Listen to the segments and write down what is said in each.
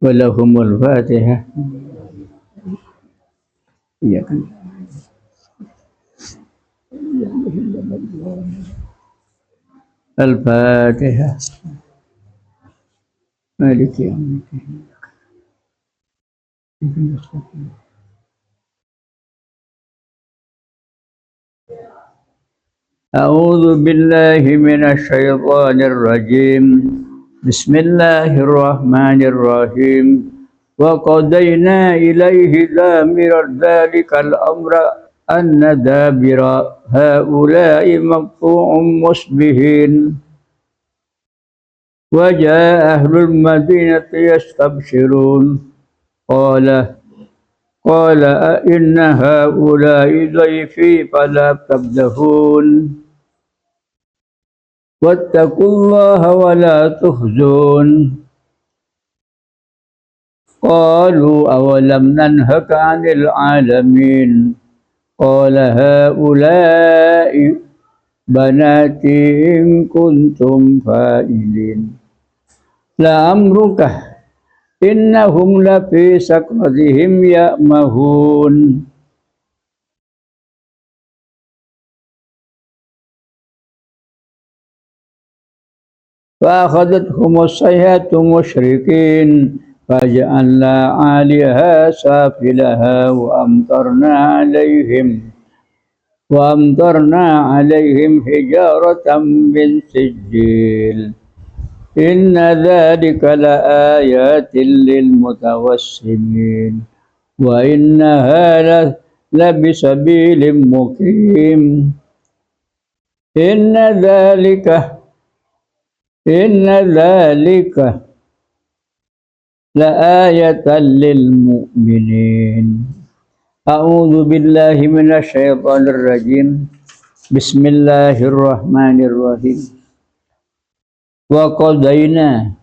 Walahumul Fatihah. Iya kan. Al-Fatihah. Maliki yaumiddin. A'udzu billahi minasy syaithanir rajim. Bismillahirrahmanirrahim. Wa qadayna ilaihi dhamira dzalikal amra anna dabira haula'i maqtu'un musbihin. Wa jaa ahlul madinati yastabshirun. Qala inna haula'i dhayfi fala tabdahun. Wattaqullaha wa la tuhzun. Qalu awalam nanhaka 'anil 'alamin. Qala haula'i banati in kuntum fa'ilin. La amruka innahum la fi sakratihim ya'mahun. Fa akhadathum as-sayhatu musyrikin faja'alna 'aliyaha safilaha wa amtarna 'alaihim hijaratan min sijil. Inna dzalika laayatin lil mutawassimin wa innaha labisabilim muqim. Inna dzalika laayatan lil mu'minin. A'udzu billahi minasy syaithanir rajim. Bismillahirrahmanirrahim. Wa qadaina,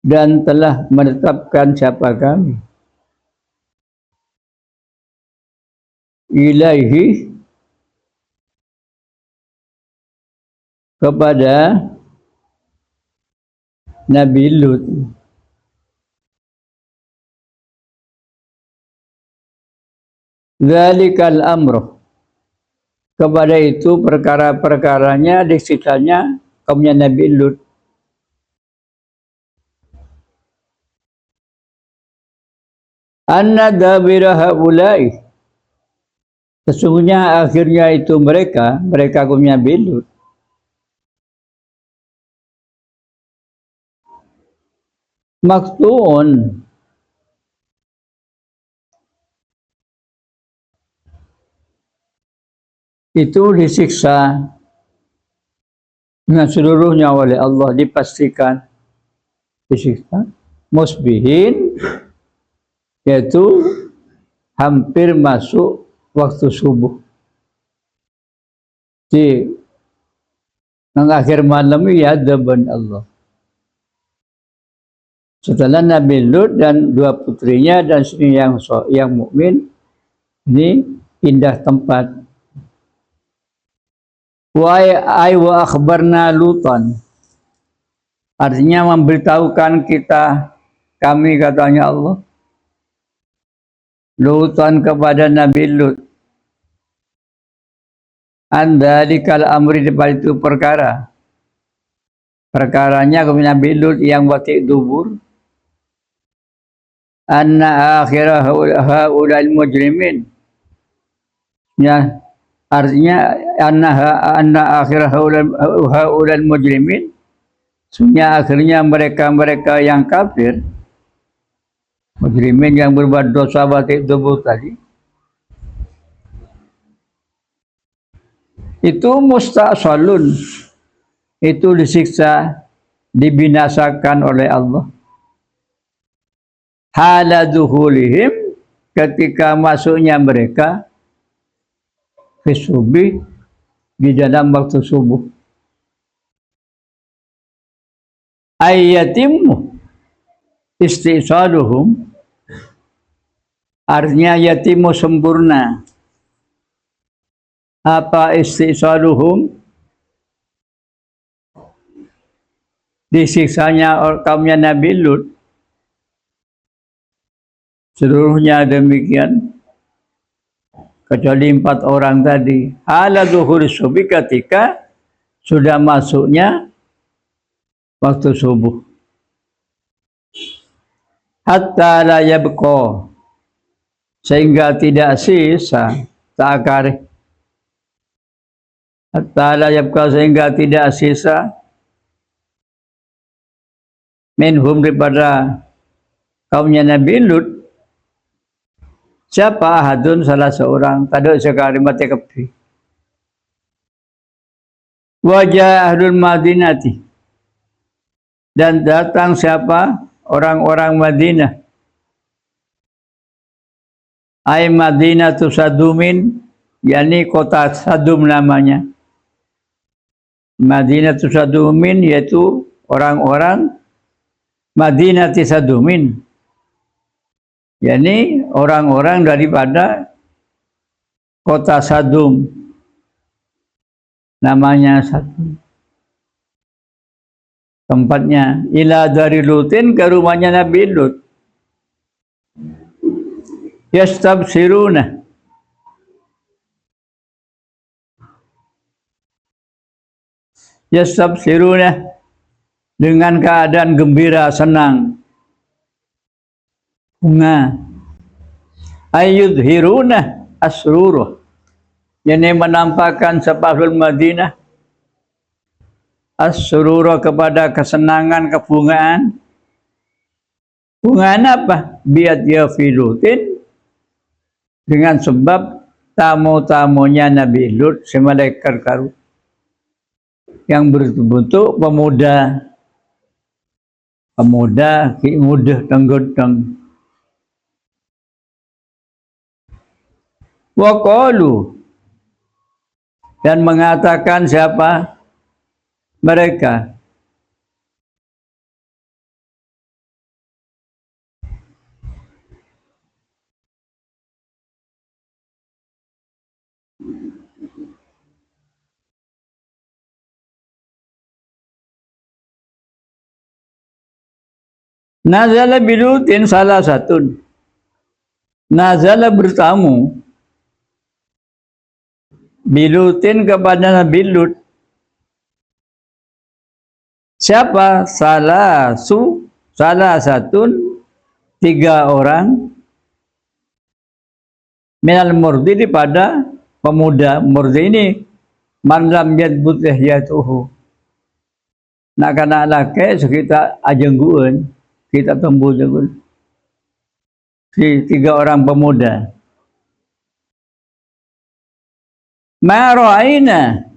dan telah menetapkan siapa kami, ilaihi, kepada Nabi Lut, dzalikal amr, kepada itu perkara-perkaranya disikanya kaumnya Nabi Lut. Anna dabira haulai, sesungguhnya akhirnya itu mereka kaumnya Nabi Lut, maktuun, itu disiksa dengan seluruhnya oleh Allah, dipastikan disiksa, musbihin, yaitu hampir masuk waktu subuh. Di akhir malam ya adaban Allah. Setelah Nabi Lut dan dua putrinya dan istri yang mukmin ini pindah tempat. Wa akhbarna Lutan, artinya memberitahukan kami katanya Allah, Lutan kepada Nabi Lut, andalikal amri, depan itu perkaranya kepada Nabi Lut yang wati dubur, anna akhirah haulal mujrimin, ya, artinya anna akhirah haulal mujrimin, sebenarnya akhirnya mereka yang kafir, mujrimin yang berbuat dosa batik dubur tadi, itu musta'salun, itu disiksa, dibinasakan oleh Allah. Haladuhulihim, ketika masuknya mereka fisubi, di dalam waktu subuh. Ayyatimmu istisaluhum, artinya yatimu sempurna. Apa istisaluhum? Disiksanya kaumnya Nabi Lut seluruhnya demikian kecuali 4 orang tadi. Hala zuhur subuh, ketika sudah masuknya waktu subuh. Hatta la yabqa, sehingga tidak sisa ta'akari. Hatta la yabqa, sehingga tidak sisa minhum, daripada kaumnya Nabi Lut, siapa? Ahadun, salah seorang, tadi sekali mati kepi. Wajah ahlul Madinati, dan datang siapa? Orang-orang Madinah. Ay Madinatu Sadumin, yakni kota Sadum namanya. Madinatu Sadumin yaitu orang-orang Madinati Sadumin, yakni orang-orang daripada kota Sadum, namanya Sadum tempatnya. Ila dari Lutin, ke rumahnya Nabi Lut. Yastabsiruna, yastabsiruna, dengan keadaan gembira, senang, bunga. Ayyudhiruna asruruh, yang menampakkan sepahlul Madinah asruruh, kepada kesenangan, kebungaan. Bungaan apa? Biat ya filutin, dengan sebab tamu-tamunya Nabi Lut, si malaikat karu, yang berbentuk pemuda, muda tenggoteng. Waqalu, dan mengatakan siapa? Mereka. Nazala bilutin salah satu. Nazala bertamu bilutin kepada Nabi Lut. Siapa? Salah satu, 3 orang. Minal murdi, pada pemuda. Murdi ini man lam yadbut lihyatuhu, nak kana laki sekitar ajenggueun, kita tembu jenggueun. Si 3 orang pemuda. Ma ra'aina,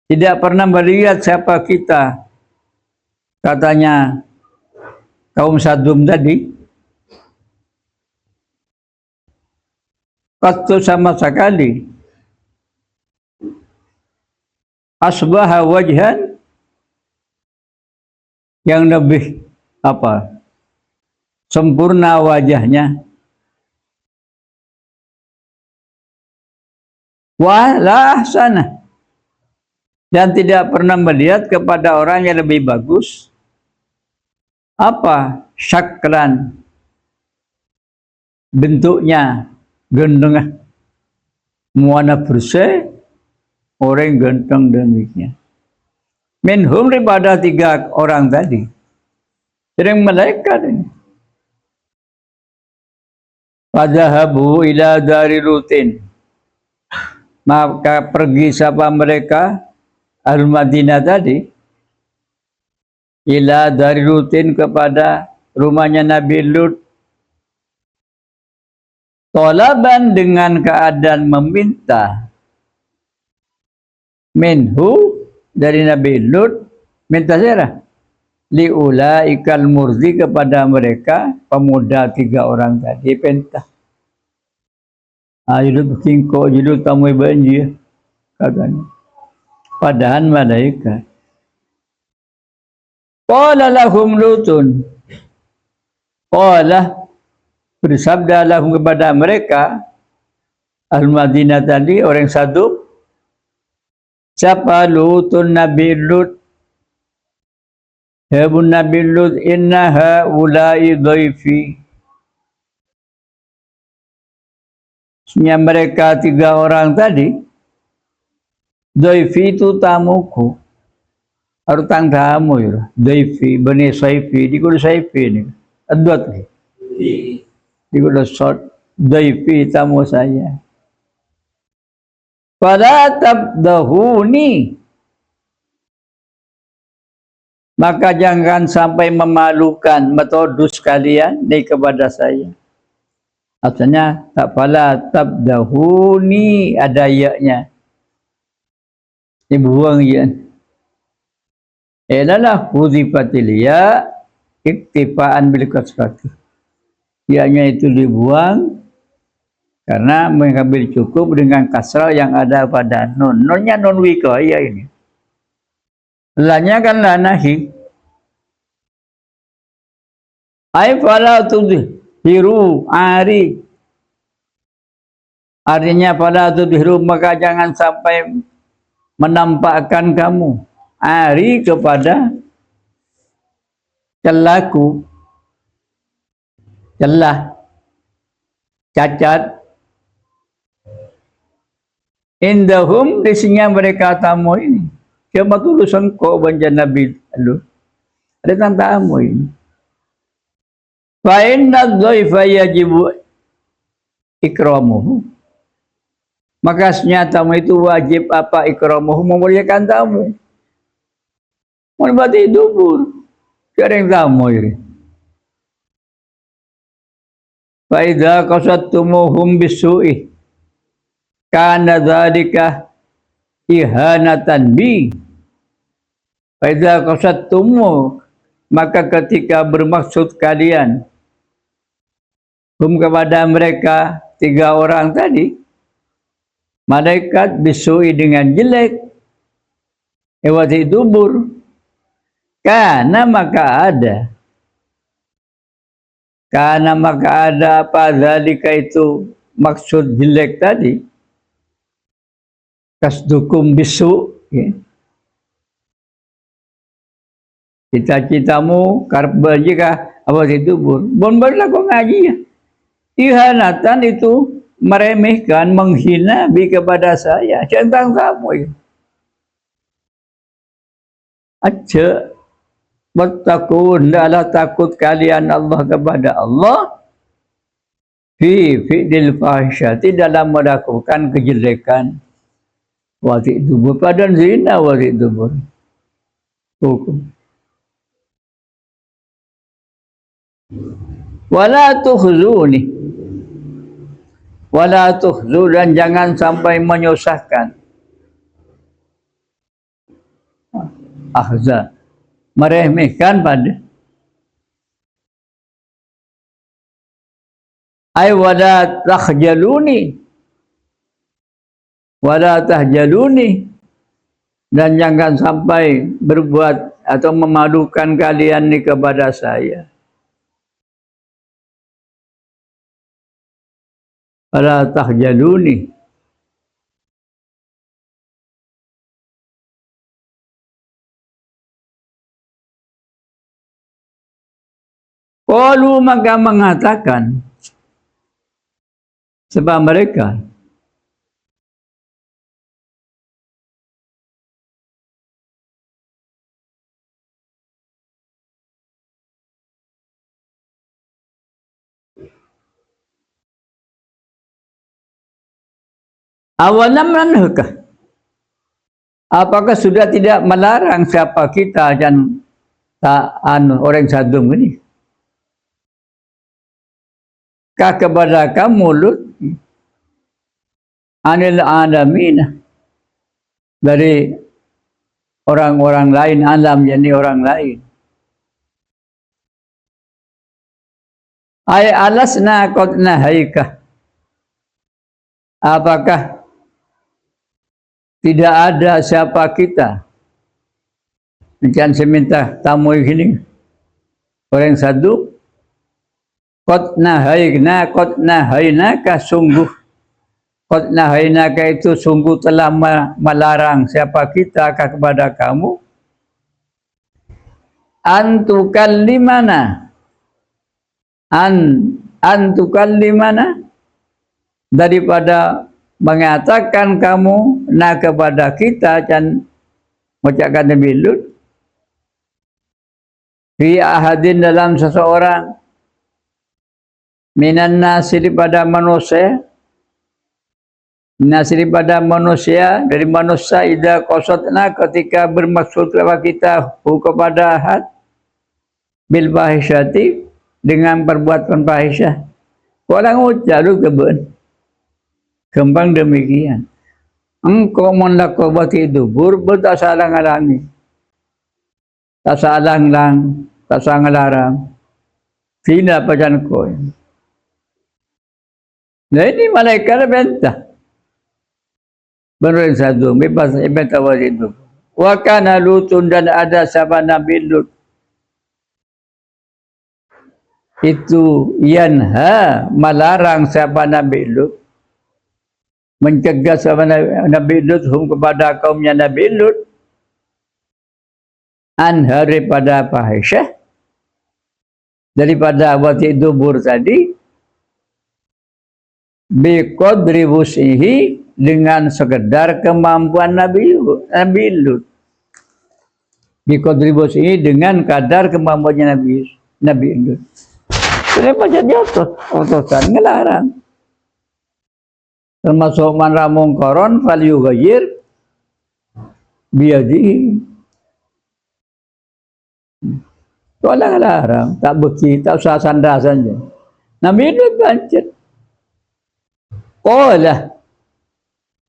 tidak pernah melihat siapa kita, katanya kaum Sadum tadi. Qattu, sama sekali. Asbaha wajhan, yang lebih apa? Sempurna wajahnya. Wala ahsana, dan tidak pernah melihat kepada orang yang lebih bagus. Apa? Syakran, bentuknya ganteng, muana bersih, orang ganteng demikian. Minhum, daripada 3 orang tadi. Sering malaikat ini. Fadhahabu ila dari Lutin, maka pergi siapa mereka? Al-Madinah tadi. Ila dari Lutin, kepada rumahnya Nabi Lut. Tolaban, dengan keadaan meminta. Minhu, dari Nabi Lut. Minta siapa? Liulaikal murdi, kepada mereka pemuda 3 orang tadi. Pentah. Judul kingko, judul tamu banjir, katanya. Padahal malaikat. Qala lahum Lutun, qala, bersabda lahum, kepada mereka Al-Madinah tadi, orang Sadum. Siapa? Lutun, Nabi Lut. Habun Nabi Lut, inna haulai dhaifi, mereka 3 orang tadi, Dhaifi itu tamuku, harus tang tamu ya. Dhaifi, Bani Saifi, di kudu Saifi ini, adot nih, di kudu short, Dhaifi tamu saya. Pada tabdahuni, maka jangan sampai memalukan metodus kalian ni kepada saya. Artinya tak pala tabdahuni ada ya-nya. Dibuang ya. Adalah huzifatil ya iktifaan bil kasrati. Ya-nya itu dibuang karena mengambil cukup dengan kasrah yang ada pada nun. Nunnya nun wikoya ini. Lanya kan la nahi. Ai fala tudhiru ari. Artinya pada tudhiru maka jangan sampai menampakkan kamu ari kepada celahku, celah, cacat. Indahum di sini mereka tamu ini. Cuma tulisan kau banjir Nabi lalu. Ada tamu ini. Fa inna dhaifa yajibu ikramuhu. Maka tamu itu wajib apa ikramuhu, memuliakan tamu. Mau berarti dubur. Kering tamu ini. Fa idza qasattumuhum bisu'i kana dzalika ihanatan bi. Fa idza qasattumu, maka ketika bermaksud kalian kepada mereka 3 orang tadi, malaikat bisui dengan jelek, ewati dubur, karena maka ada apa zalika itu maksud jelek tadi, kasdukum bisu, ya. Cita-citamu karep jika apa itu bon berlaku ngaji ya. Ihanatan itu meremehkan, menghina kepada saya tentang kamu ya. Aja bertakun, hendaklah takut kalian Allah kepada Allah fi fi'lil fahisyati, dalam melakukan kejelekan, wati dubur, padan zina wati dubur. Hukum. Wala tukhzuni, wala tukhzu, dan jangan sampai menyusahkan. Ahza, meremehkan pada. Ay wala tahjaluni, wala tahjaluni, dan jangan sampai berbuat atau memalukan kalian ni kepada saya. Wala tahjaluni. Qalu, maka mengatakan sebab mereka awalam nanhaka, apakah sudah tidak melarang siapa kita dan orang sadung ini kepada kamu Lut anil alamin, dari orang-orang lain, alam yakni orang lain. Ay alasna qad nahaika, apakah tidak ada siapa kita, jangan seminta tamu ini orang sadu, qad nahainaka, sungguh qad nahainaka itu sungguh telah melarang siapa kita kepada kamu, antukallimana daripada mengatakan kamu nak kepada kita dan mengucapkan Nabi Lut fi ahadin dalam seseorang minan nasi daripada manusia dari manusia idza qasadna ketika bermaksud kepada kita kepada ahad bil fahisyati dengan perbuatan fahisyah orang ucap lu keben kembang demikian engkau menlakobati dubur tak salah ngalangi tak salah lang tak salah ngelarang sina pajan kau nah ini malaikat bentah benar satu bebas bentah itu wa kana Lutun dan ada sahabat Nabi Lut itu yanha melarang sahabat Nabi Lut mencegah sahabat Nabi Lut kepada kaumnya Nabi Lut daripada fahisyah daripada wati dubur tadi biqadri wus'ihi dengan sekedar kemampuan Nabi Lut biqadri wus'ihi dengan kadar kemampuannya Nabi Lut. Kenapa jadi otosan ngelarang termasuk man ramung koron fal yughayyir biadi tolong larang tak beki tak usah sandasannya Nabi Lut bancet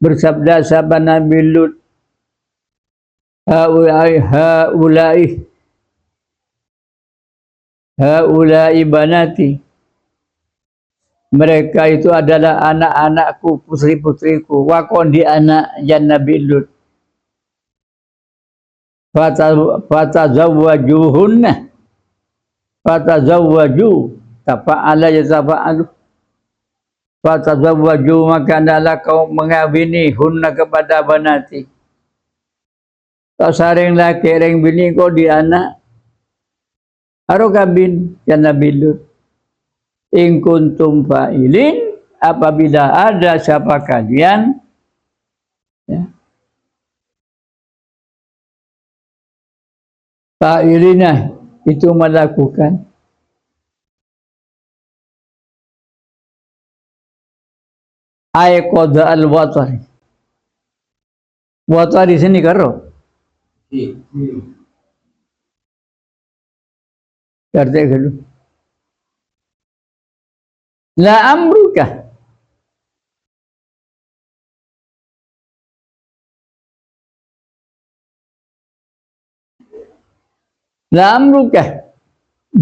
bersabda sahabat Nabi Lut haulai banati mereka itu adalah anak-anakku putri-putriku wakondi anak yang Nabi Lut fatazawwaju tafa'ala yatafa'alu fatazawwaju maka adalah kau mengawini hunna kepada banati tak saring laki ring bini kau di anak harus kabin ya Nabi Lut in kuntum fa'ilin apabila ada siapa kalian ya fa'ilinah itu melakukan ay qada al watari watari sini karo करते करो ला अमरुका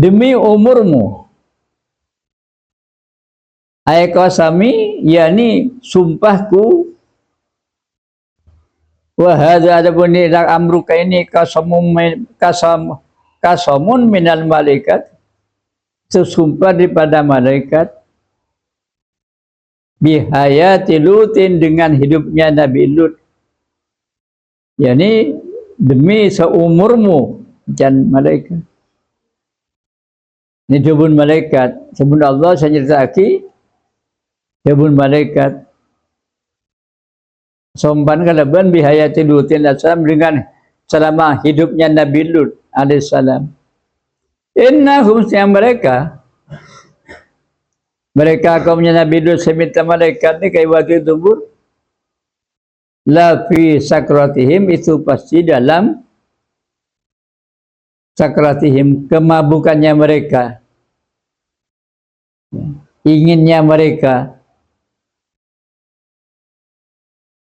demi umurmu ay qasami yani sumpahku wa hadza adapun amruka ini kasamun minal malaikat sesumpah daripada malaikat bihayati Lutin dengan hidupnya Nabi Lut yani demi seumurmu dan malaikat ini jabun malaikat sebelum Allah saya ceritakan jabun malaikat sompan kalaban bihayati Lutin dengan selama hidupnya Nabi Lut alaihissalam. Innahum yang mereka kaumnya Nabi Lut seminta malaikat ni kayak waktu dubur la fi sakratihim itu pasti dalam sakratihim kemabukannya mereka inginnya mereka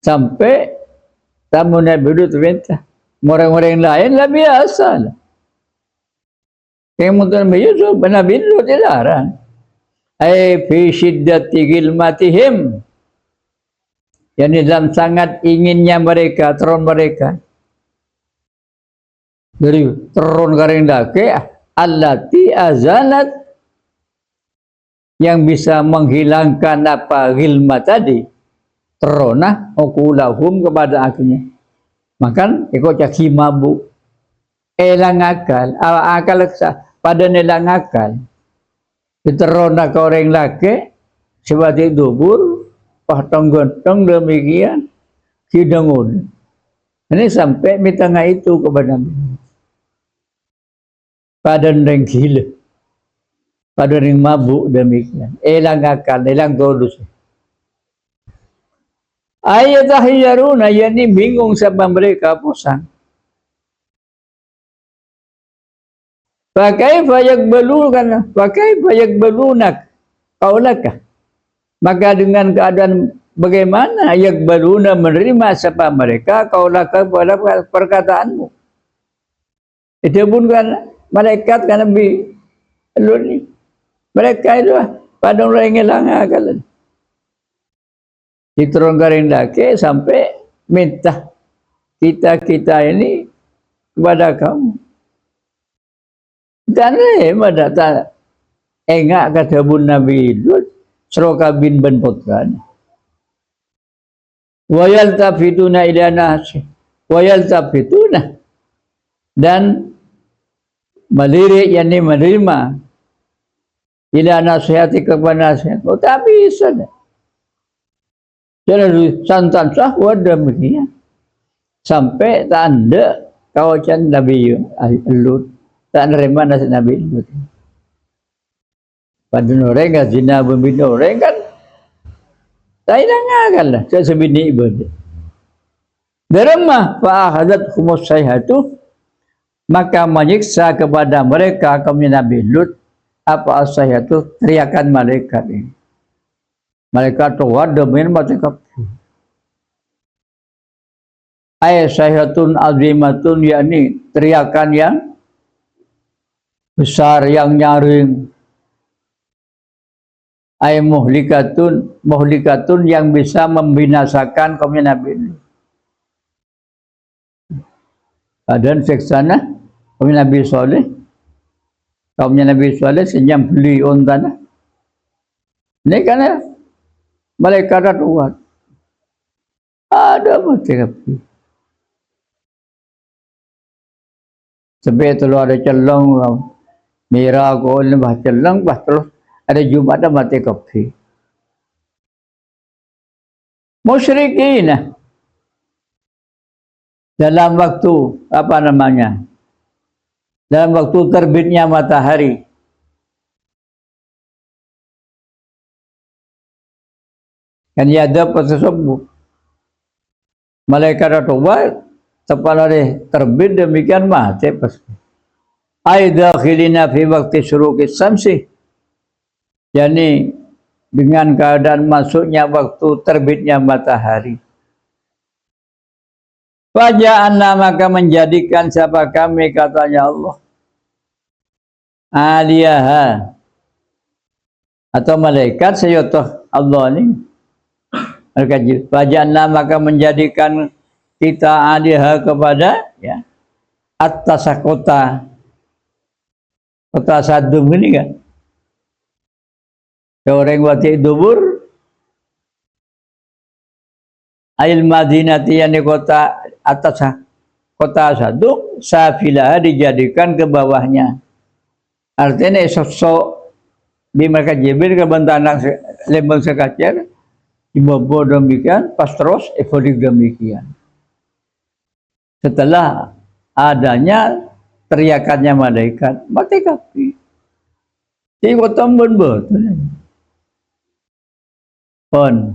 sampai tamu Nabi Lut minta orang-orang lain lah biasa lah. Kemudian Yusuf Nabi Lut dilarang. Ai fi syiddati gilmatihim. Yani dalam sangat inginnya mereka, turun mereka. Jadi turun karing dake allati azalat yang bisa menghilangkan apa gilma tadi. Terona okulahum kepada akhirnya. Makan ikut caki mabuk elang akal pada nelang akal diterona ke orang laki sebagai dubur pahtong-gotong demikian hidangun. Ini sampai mitanga itu kepada Nabi. Pada orang gila, pada orang mabuk demikian. Elang akal, elang todus. Ayat akhiruna, yakni bingung siapa mereka pusang. Pakai fayak belukan, pakai fayak belunak, kaulakah. Maka dengan keadaan bagaimana yak baluna menerima siapa mereka kaulakah pada perkataanmu. Itu pun kan malaikat kan Nabi Lut. Mereka itu pada orang hilang akal. Diturunkan lagi sampai minta kita ini kepada kamu. Dan pada engak kata bun Nabi Lut Seroka bin Putra. Wayal tafituna ila nasi. Wayal tafituna. Dan melirik yakni menerima ila nasihati kepada nasihat. Oh, tapi bisa. Jadi santan sahwa demikian. Sampai tanda kawacan Nabi Lut. Tak nerima nasihat Nabi Lut. Pada orang kan zina berbina orang kan tak hilang lah saya sebini ibadah. Deremah fa'ahadat humus sayhatu maka menyiksa kepada mereka kaum Nabi Lut apa sayhatu teriakan malaikat ini. Malaikat tu ada min mereka. Ay sayhatun azimatun yakni teriakan yang besar yang nyaring. Ay muhlikatun yang bisa membinasakan kaum Nabi Lut. Dan seksana kaum Nabi Saleh, kaumnya Nabi Saleh senyam beli ontana. Ini karena malaikat kuat. Ada mereka. Sebab itu ada celong, merah kau lembah celong, bah terus ada Jumat ada mati kopi. Musyrikin dalam waktu apa namanya? Dalam waktu terbitnya matahari. Kan ya ada sesuatu. Malaikat Tuhan tepat hari terbit demikian mati pasti. Aida khilina fi waktu syuruqis samsi. Yani dengan keadaan masuknya waktu terbitnya matahari. Waja'anna maka menjadikan siapa kami katanya Allah. Aliyaha atau malaikat sayotoh Allah ini. Waja'anna maka menjadikan kita aliyaha kepada ya atas kota Sadum ini kan. Orang wati dubur Ail Madinati yang di kota atas kota Sadum safilah dijadikan ke bawahnya. Artinya sosok di mereka Jibril ke bentanang lembang sekacer dibawa demikian pas terus evolik demikian. Setelah adanya teriakannya malaikat mati kapi. Jadi kota betul. Pon.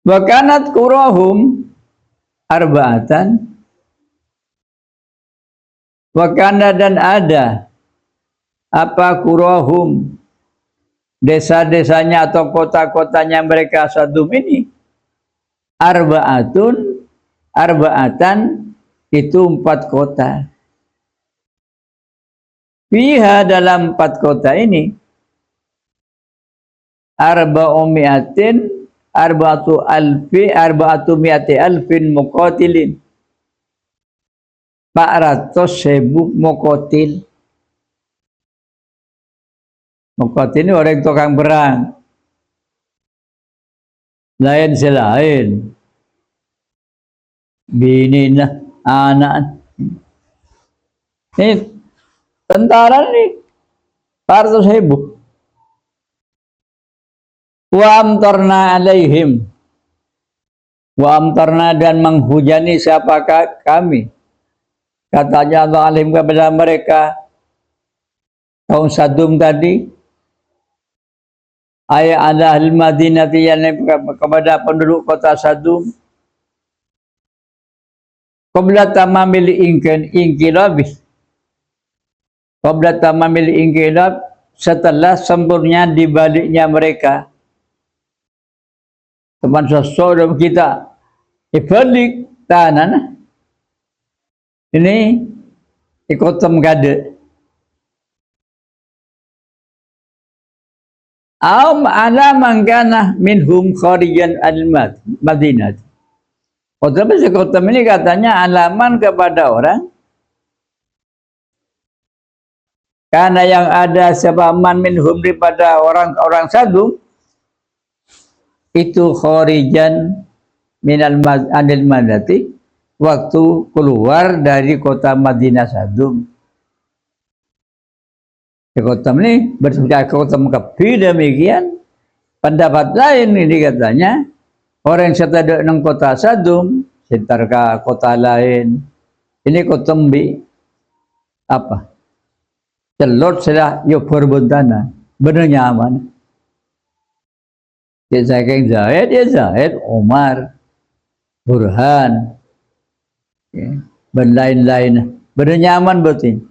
Wakanat kurahum arba'atan. Wakana dan ada apa kurahum desa-desanya atau kota-kotanya mereka Sadum ini arba'atan itu 4 kota. Fiha dalam 4 kota ini arba'atu mi'ati alfin muqatilin 400.000 muqatil. Muqatil ini orang tukang perang. Lain selain bini nah anak ini tentara nih 400.000. Wa amtarna alaihim, wa amtarna dan menghujani siapakah kami, katanya Allah alim kepada mereka kaum Sadum tadi, ayat ada ahli Madinah yang kepada penduduk kota Sadum, qabla tamamil inqilab, qabla tamamil inqilab, setelah sempurna dibaliknya mereka. Teman sesuatu kita ibalik tanah ini ikut temgade. Ala mangkana minhum kharijan al-Madinah. Khotbah sekotem ini katanya alaman kepada orang karena yang ada sebaman minhum daripada orang-orang Sadum itu kharijan minal anil madati, waktu keluar dari kota Madinah Sadum. Kota ini bersejarah kota Mekah demikian. Pendapat lain ini katanya orang yang sedang di kota Sadum sekitar kota lain ini kota mbi apa celot sudah yuk berbentana benar nyaman. Dia Zaid, Umar, Burhan, ya, dan lain-lain benar nyaman betul.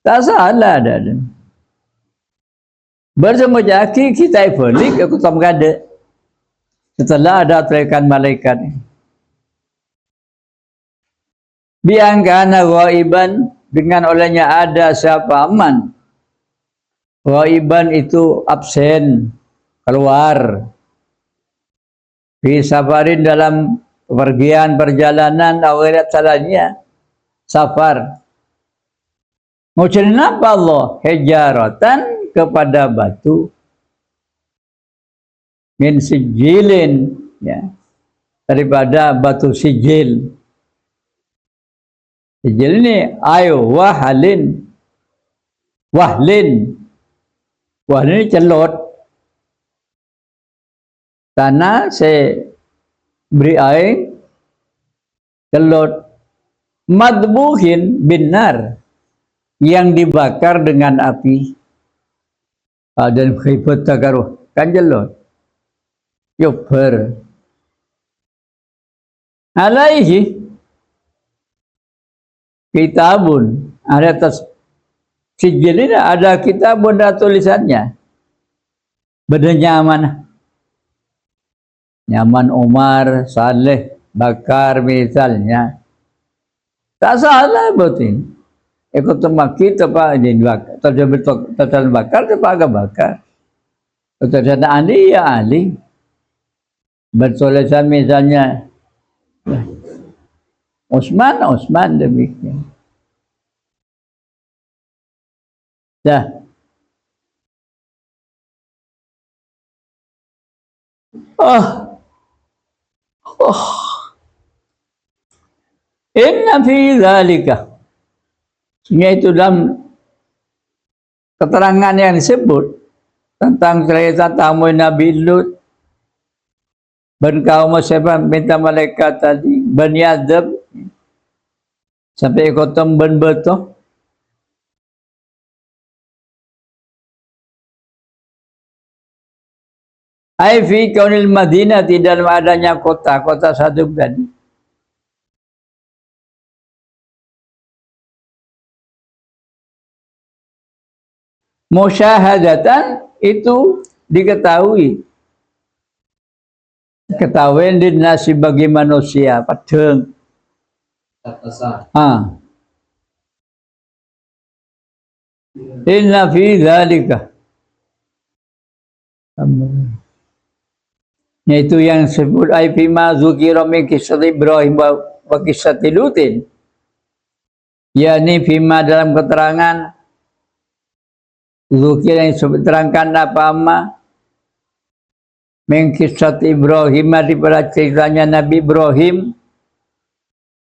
Tak salah ada. Bersama jaki kita balik aku tak ada. Setelah ada teriakan malaikat. Biangkana ghaiban dengan olehnya ada siapa aman. Ghaiban itu absen, keluar. Fi safarin dalam perjalanan awirat salahnya safar. Ngucapin apa Allah? Hijaratan kepada batu min sijilin, ya, daripada batu sijil. Sijil ini ayo wahlin ini celot tanah saya beri air celot madbuhin binar yang dibakar dengan api. Dan khifat tagaruh kan jelot yuber alaihi kitabun, ada atas sijil ini ada kitabun, ada tulisannya benar nyaman Umar Saleh bakar misalnya tak salah betul. Ikut temaki tepa ini terjadi bakar tepa agak bakar. Terjadi ahli ya ahli. Bertulisan misalnya Osman demikian. Dah. Inna fi dzalika, yaitu dalam keterangan yang disebut tentang cerita tamu Nabi Lut dan kaum siapa minta malaikat tadi Bani Adam sampai kotom ben beto ai fi kaunil Madinah, tidak adanya kota Sadum tadi. Musyahadatan itu diketahui di nasi bagi manusia padeng. Inna fi dzalika, yaitu yang disebut aifima zukira min kisah Ibrahim wa kisah Lutin, yakni fima dalam keterangan zukir yang diterangkan apa min kisah Ibrahim, daripada ceritanya Nabi Ibrahim.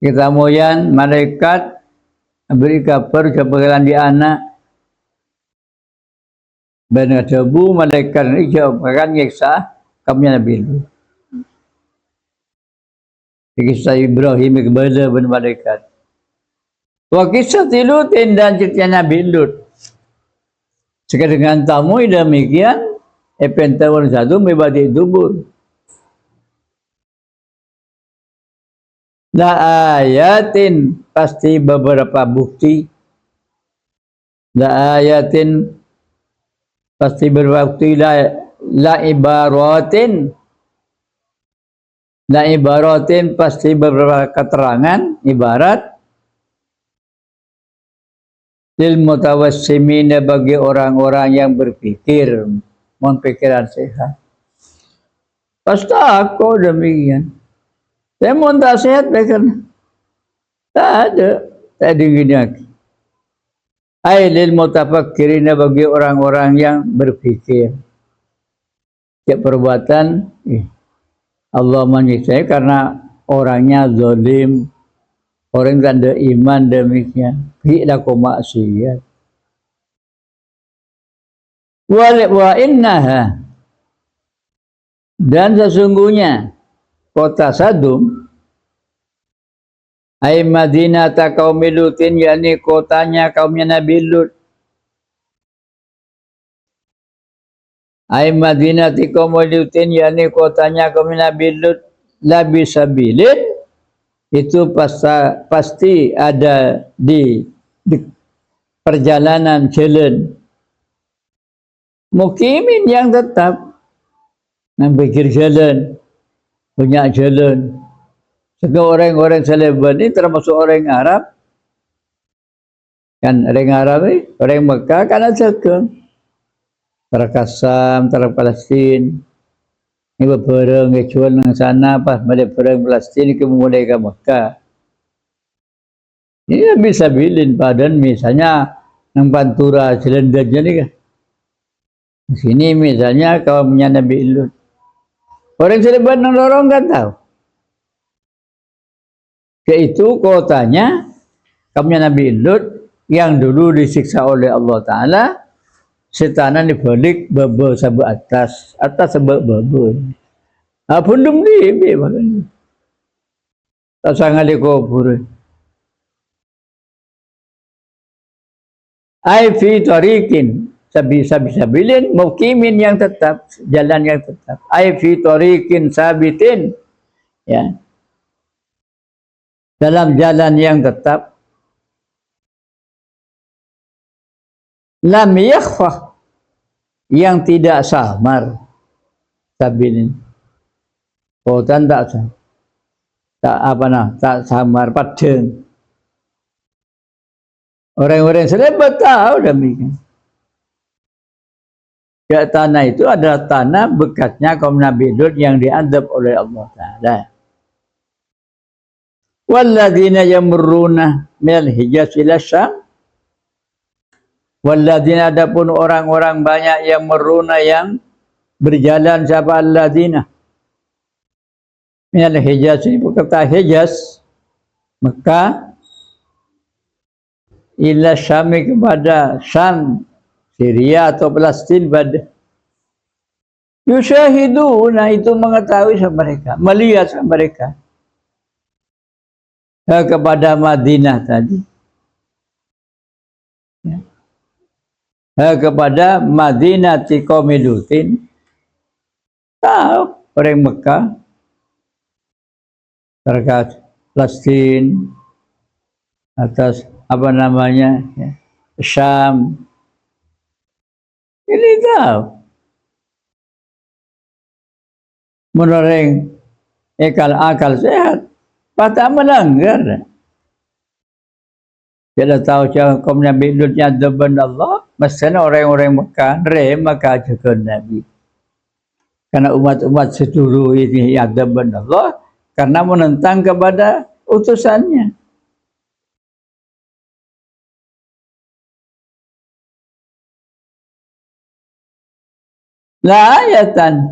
Kita moyan malaikat beri kabar kepada di anak Benar debu malaikat ini jawabkan nyiksa kami Nabi Lut. Kisah Ibrahim kepada ben malaikat. Wa kisah Lutin dan cerita Nabi Lut. Sekarang dengan tamu demikian, epentawon satu mebadi dubur. La ayatin pasti beberapa bukti. La ayatin pasti berbukti la ibaratin. La ibaratin pasti beberapa keterangan ibarat lil mutawassimina bagi orang-orang yang berpikir, pikiran sehat. Pasti aku demikian. Saya mau tak sehat bahkan tak ada, tak ada gini lagi. Ailil mutafakkirina bagi orang-orang yang berpikir. Setiap perbuatan Allah menyiksa karena orangnya zalim, orang tak ada iman demikian. Hi'laku maksiat. Wa innaha dan sesungguhnya kota Sadum ay Madinata qaumi Lutin, yakni kotanya kaumnya Nabi Lut. Ay Madinati qaumi Lutin, yakni kotanya kaumnya Nabi Lut, labi sabilin itu pasti ada di perjalanan jalan. Mukimin yang tetap pikir jalan, punya jalan. Sekarang orang-orang Seleban ini termasuk orang Arab. Kan orang Arab ini, orang Mekah kan ada ke Terkasam, Terk Palestin. Ini berperang, kecuali di sana, pas balik perang Palestin, kemudian ke Mekah. Ini bisa bilin padan misalnya yang Pantura Selendanya ni kan. Di sini misalnya kaumnya Nabi Lut. Orang Seleban yang dorong kan tahu. Yaitu kotanya kaumnya Nabi Lut yang dulu disiksa oleh Allah Ta'ala. Setanan dibalik babo sabuk atas sabuk babo. Pundum di bahkan. Tak sangat dikubur. Ai fi tariqin sabilin muqimin yang tetap, jalan yang tetap. Ai fi tariqin sabitin, ya. Dalam jalan yang tetap. Lam yakhfa, yang tidak samar. Sabilin. Kotan tak samar padeng. Orang-orang Seleban tahu demikian. Ya, tanah itu adalah tanah bekasnya kaum Nabi Lut yang diadab oleh Allah Ta'ala. Walladzina yamurruna minal Hijaz ila Syam. Walladzina, adapun orang-orang banyak yang meruna yang berjalan, siapa alladzina? Minal Hijaz, ini kata Hijaz, Mekah, ila Syam, kepada Syam, Syria atau Palestin pada. Yusyahiduna, itu mengetahui sama mereka, melihat sama mereka. Kepada Madinah tadi. Ya. Kepada Madinah qaumi Lutin. Tahu orang Mekah terkait Palestin atas apa namanya, ya, Syam. Ini tahu. Menurut akal sehat, patah melanggar. Dia tahu cara kaum Nabi Lut yang depan Allah, mestinya orang-orang Mekah maka juga Nabi. Karena umat-umat sedulu ini yang depan Allah, karena menentang kepada utusannya. La ayatan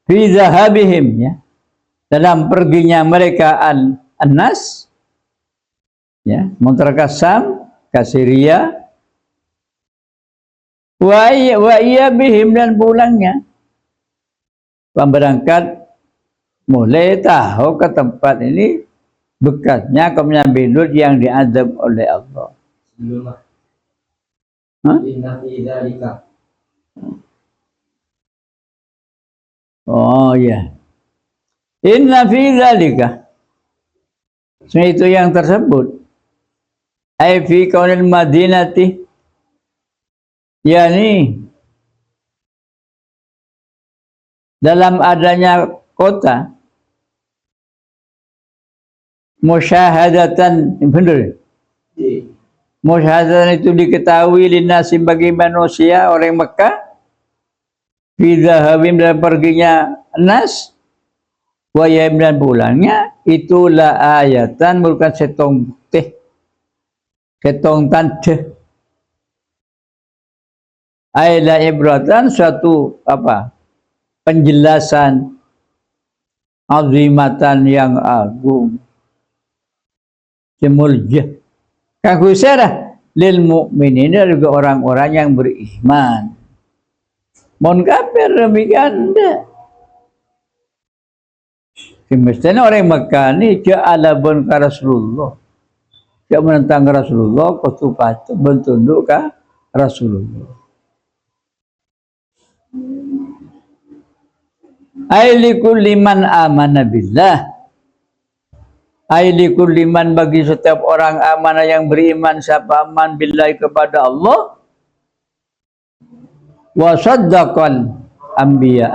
fi zahabihim, ya, dalam perginya mereka an-nas, ya, Muntarkasam ke Syria. Wa iya bihim, dan pulangnya berangkat mulai tahu ke tempat ini bekasnya kaum Nabi Lut yang diazab oleh Allah. Inna fi dzalika. Oh ya. Inna fi dzalika. Itu yang tersebut. Ai fi kaunil madinati. Yani dalam adanya kota musyahadatan, benar. Musyahadatan itu diketahui linasi bagi manusia orang Mekah, fi dhahabim, dalam perginya Nas, wa yaim, dan pulangnya, itulah ayatan, bukan setong teh, setong tante. Ayla ibratan, suatu apa? Penjelasan azimatan yang agung. Semulja. Kang Husara lil mukminin, juga orang-orang yang beriman. Mon kafir demikian enggak. Semestinya orang Mekah ini ja'alabun ka Rasulullah. Dia menentang Rasulullah, kutu-patu bertunduk ke Rasulullah. Ailikul liman amana billah. Ailikul liman, bagi setiap orang amanah yang beriman, siapa aman billahi, kepada Allah, wa saddaqal anbiya,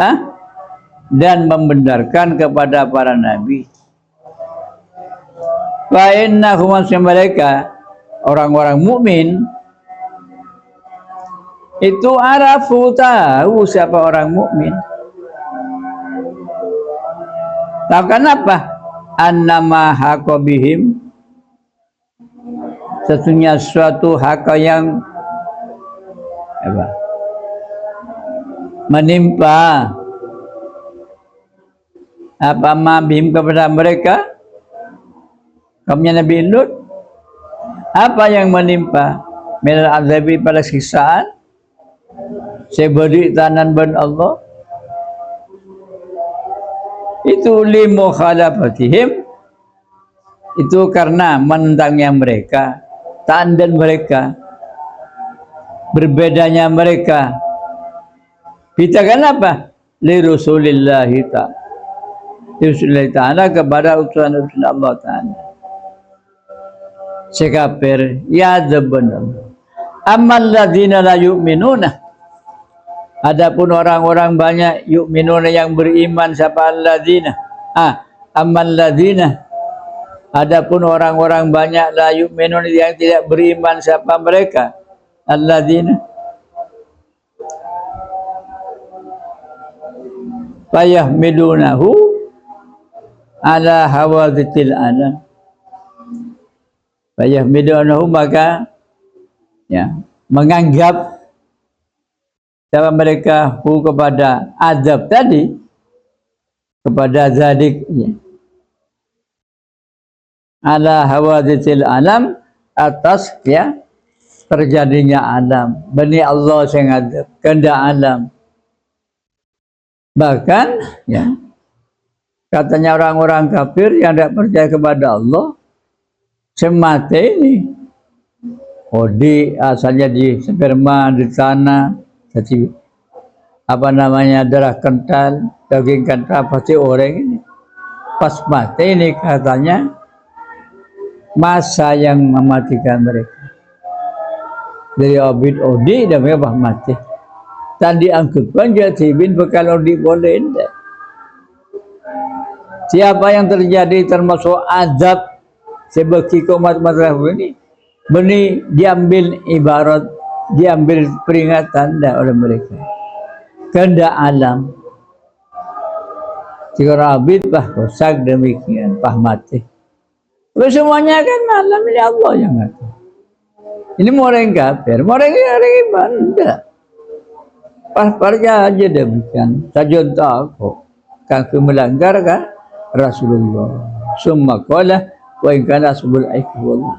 dan membenarkan kepada para nabi. Fa innahum, mereka orang-orang mukmin itu arafu, tahu siapa orang mukmin. Tahu kenapa? Annama haqabihim, sesungguhnya suatu hak yang apa? Menimpa apa mabim kepada mereka, kaumnya Nabi Lut. Apa yang menimpa? Minal azabi, pada siksaan, seberi tanan ban Allah, itu limu khalafatihim, itu karena menentangnya mereka, tandan mereka, berbedanya mereka. Kita kan apa? Li Rasulillahi ta'ala, kepada utusan Allah ta'ala. Sekafir ya benar. Amal ladzina la yu'minuna, adapun orang-orang banyak yu'minuna yang beriman, siapa alladzina? Amal ladzina, adapun orang-orang banyak la yu'minuna yang tidak beriman, siapa mereka? Alladzina fayahmilunahu ala hawadithil alam. Fayahmilunahu, maka ya, menganggap siapa mereka kepada azab tadi, kepada zalik, ya, ala hawadithil alam, atas ya terjadinya alam. Bani Allah yang azab, kehendak alam. Bahkan ya, katanya orang-orang kafir yang tidak percaya kepada Allah, semata ini di asalnya di sperma, di tanah, jadi apa namanya, darah kental, daging kental, pasti orang ini pas mati ini katanya masa yang mematikan mereka. Dari Abid Odi dan mereka mati. Dan diangkut pun jatibin bekal Odi boleh tidak. Siapa yang terjadi termasuk azab sebagai umat mazhab ini, benih diambil ibarat, diambil peringatan oleh mereka. Kehendak alam. Jika Abid bah rosak demikian, bah mati. Semuanya kan malam ini Allah yang ngatur. Ini orang kafir, orang iman enggak. Pas-pasnya aja demikian. Saja tak kok melanggar kan Rasulullah. Summa qala wa in kana subul aikwallah.